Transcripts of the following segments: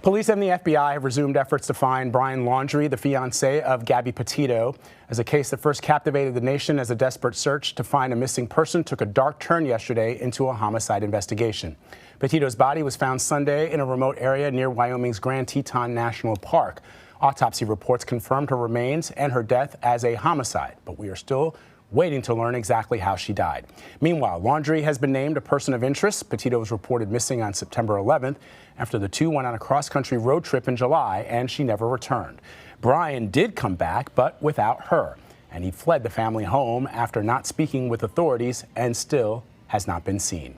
Police and the FBI have resumed efforts to find Brian Laundrie, the fiancé of Gabby Petito, as a case that first captivated the nation as a desperate search to find a missing person took a dark turn yesterday into a homicide investigation. Petito's body was found Sunday in a remote area near Wyoming's Grand Teton National Park. Autopsy reports confirmed her remains and her death as a homicide, but we are still waiting to learn exactly how she died. Meanwhile, Laundrie has been named a person of interest. Petito was reported missing on September 11th after the two went on a cross-country road trip in July, and she never returned. Brian did come back, but without her, and he fled the family home after not speaking with authorities and still has not been seen.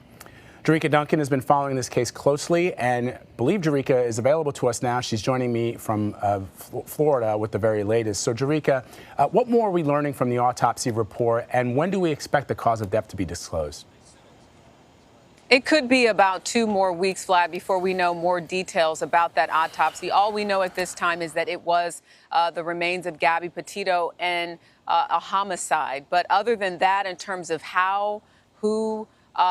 Jericka Duncan has been following this case closely, and I believe Jericka is available to us now. She's joining me from Florida with the very latest. So, Jericka, what more are we learning from the autopsy report, and when do we expect the cause of death to be disclosed? It could be about 2 more weeks, Vlad, before we know more details about that autopsy. All we know at this time is that it was the remains of Gabby Petito and a homicide. But other than that, in terms of how, who,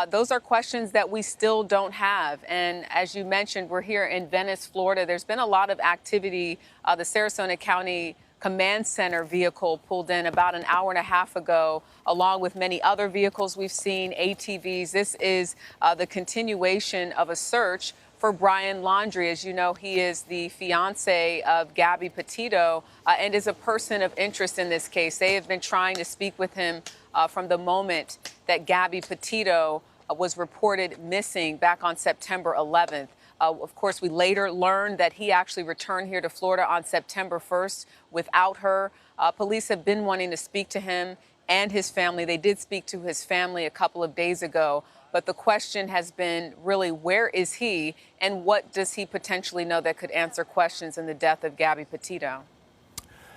those are questions that we still don't have. And as you mentioned, we're here in Venice, Florida. There's been a lot of activity. The Sarasota County Command Center vehicle pulled in about an hour and a half ago, along with many other vehicles we've seen, ATVs. This is the continuation of a search for Brian Laundrie. As you know, he is the fiancé of Gabby Petito and is a person of interest in this case. They have been trying to speak with him from the moment that Gabby Petito was reported missing back on September 11th. Of course, we later learned that he actually returned here to Florida on September 1st without her. Police have been wanting to speak to him and his family. They did speak to his family a couple of days ago. But the question has been really, where is he and what does he potentially know that could answer questions in the death of Gabby Petito?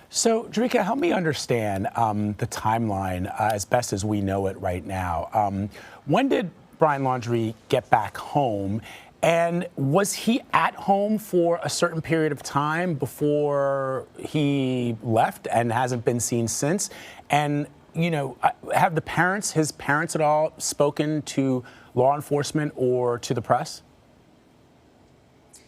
So, Jericka, help me understand the timeline as best as we know it right now. When did Brian Laundrie get back home? And was he at home for a certain period of time before he left and hasn't been seen since? And, you know, have his parents at all spoken to law enforcement or to the press?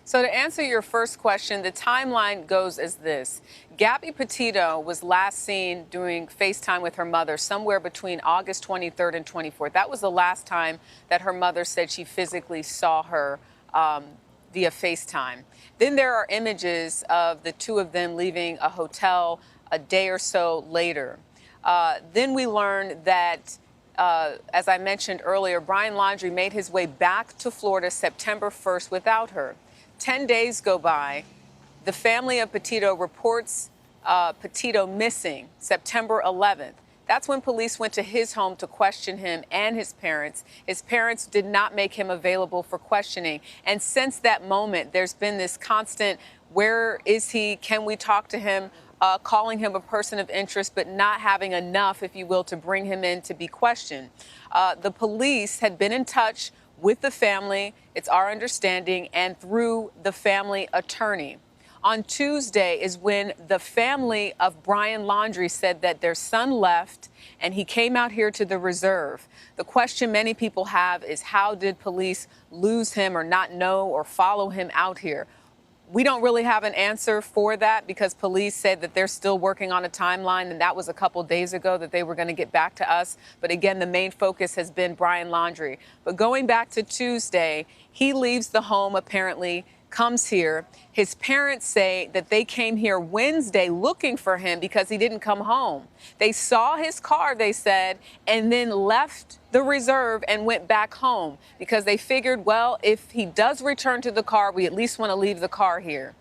So to answer your first question, the timeline goes as this. Gabby Petito was last seen doing FaceTime with her mother somewhere between August 23rd and 24th. That was the last time that her mother said she physically saw her via FaceTime. Then there are images of the two of them leaving a hotel a day or so later. Then we learned that, as I mentioned earlier, Brian Laundrie made his way back to Florida September 1st without her. 10 days go by. The family of Petito reports Petito missing September 11th. That's when police went to his home to question him and his parents. His parents did not make him available for questioning. And since that moment, there's been this constant, where is he? Can we talk to him? Calling him a person of interest, but not having enough, if you will, to bring him in to be questioned. The police had been in touch with the family, it's our understanding, and through the family attorney. On Tuesday is when the family of Brian Laundrie said that their son left and he came out here to the reserve. The question many people have is, how did police lose him or not know or follow him out here? We don't really have an answer for that because police said that they're still working on a timeline, and that was a couple days ago that they were going to get back to us. But again, the main focus has been Brian Laundrie. But going back to Tuesday, he leaves the home apparently, comes here. His parents say that they came here Wednesday looking for him because he didn't come home. They saw his car, they said, and then left the reserve and went back home because they figured, well, if he does return to the car, we at least want to leave the car here.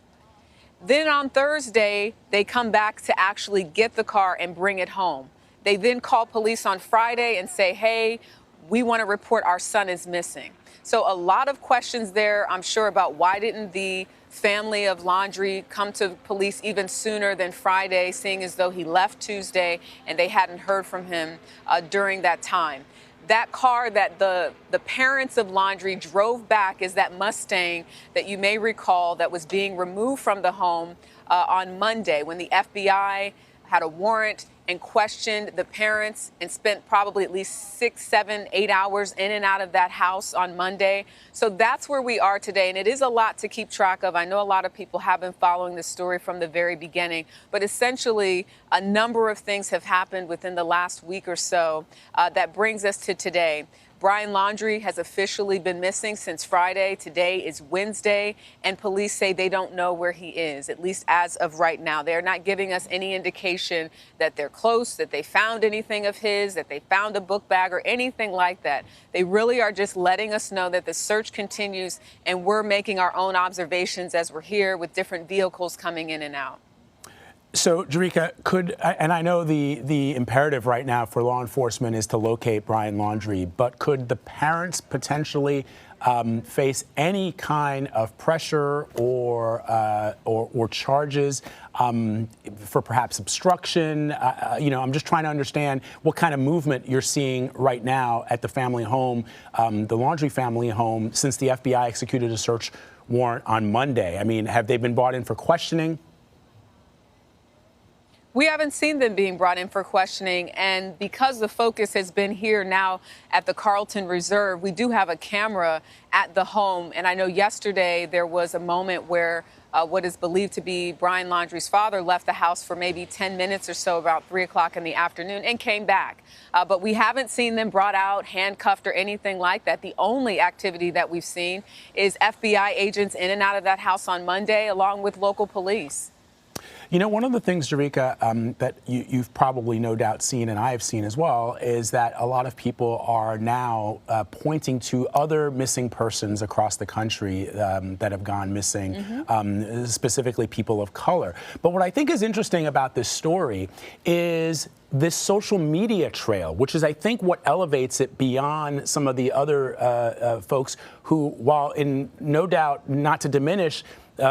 Then on Thursday, they come back to actually get the car and bring it home. They then call police on Friday and say, hey, we want to report our son is missing. So a lot of questions there, I'm sure, about why didn't the family of Laundrie come to police even sooner than Friday, seeing as though he left Tuesday and they hadn't heard from him during that time. That car that the parents of Laundrie drove back is that Mustang that you may recall that was being removed from the home on Monday when the FBI had a warrant and questioned the parents and spent probably at least 6, 7, 8 hours in and out of that house on Monday. So that's where we are today. And it is a lot to keep track of. I know a lot of people have been following this story from the very beginning, but essentially a number of things have happened within the last week or so that brings us to today. Brian Laundrie has officially been missing since Friday. Today is Wednesday, and police say they don't know where he is, at least as of right now. They're not giving us any indication that they're close, that they found anything of his, that they found a book bag or anything like that. They really are just letting us know that the search continues, and we're making our own observations as we're here with different vehicles coming in and out. So, Jericka, and I know the imperative right now for law enforcement is to locate Brian Laundrie, but could the parents potentially face any kind of pressure or charges for perhaps obstruction? I'm just trying to understand what kind of movement you're seeing right now at the family home, the Laundrie family home, since the FBI executed a search warrant on Monday. I mean, have they been brought in for questioning? We haven't seen them being brought in for questioning, and because the focus has been here now at the Carlton Reserve, we do have a camera at the home. And I know yesterday there was a moment where what is believed to be Brian Laundrie's father left the house for maybe 10 minutes or so, about 3 o'clock in the afternoon, and came back. But we haven't seen them brought out, handcuffed, or anything like that. The only activity that we've seen is FBI agents in and out of that house on Monday, along with local police. You know, one of the things, Jericka, that you've probably no doubt seen, and I have seen as well, is that a lot of people are now pointing to other missing persons across the country that have gone missing, specifically people of color. But what I think is interesting about this story is this social media trail, which is, I think, what elevates it beyond some of the other folks who, while in no doubt not to diminish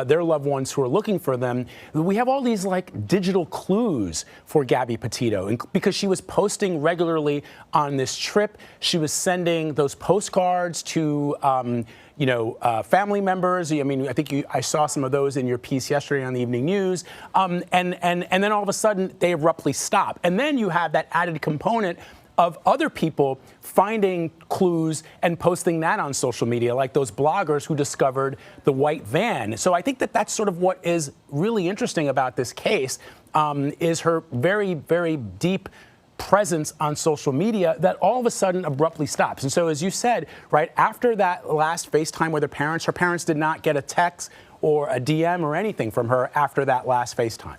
their loved ones who are looking for them, we have all these like digital clues for Gabby Petito, because she was posting regularly on this trip. She was sending those postcards to family members. I mean, I think I saw some of those in your piece yesterday on the Evening News. And then all of a sudden they abruptly stop. And then you have that added component of other people finding clues and posting that on social media, like those bloggers who discovered the white van. So I think that that's sort of what is really interesting about this case, is her very, very deep presence on social media that all of a sudden abruptly stops. And so, as you said, right after that last FaceTime with her parents did not get a text or a DM or anything from her after that last FaceTime.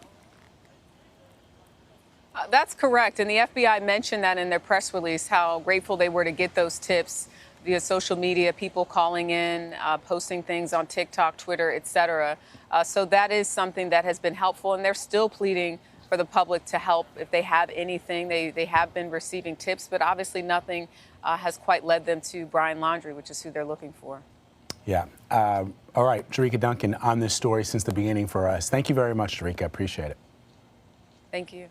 That's correct. And the FBI mentioned that in their press release, how grateful they were to get those tips via social media, people calling in, posting things on TikTok, Twitter, et cetera. So that is something that has been helpful. And they're still pleading for the public to help if they have anything. They have been receiving tips, but obviously nothing has quite led them to Brian Laundrie, which is who they're looking for. Yeah. All right. Jericka Duncan on this story since the beginning for us. Thank you very much, Jericka. Appreciate it. Thank you.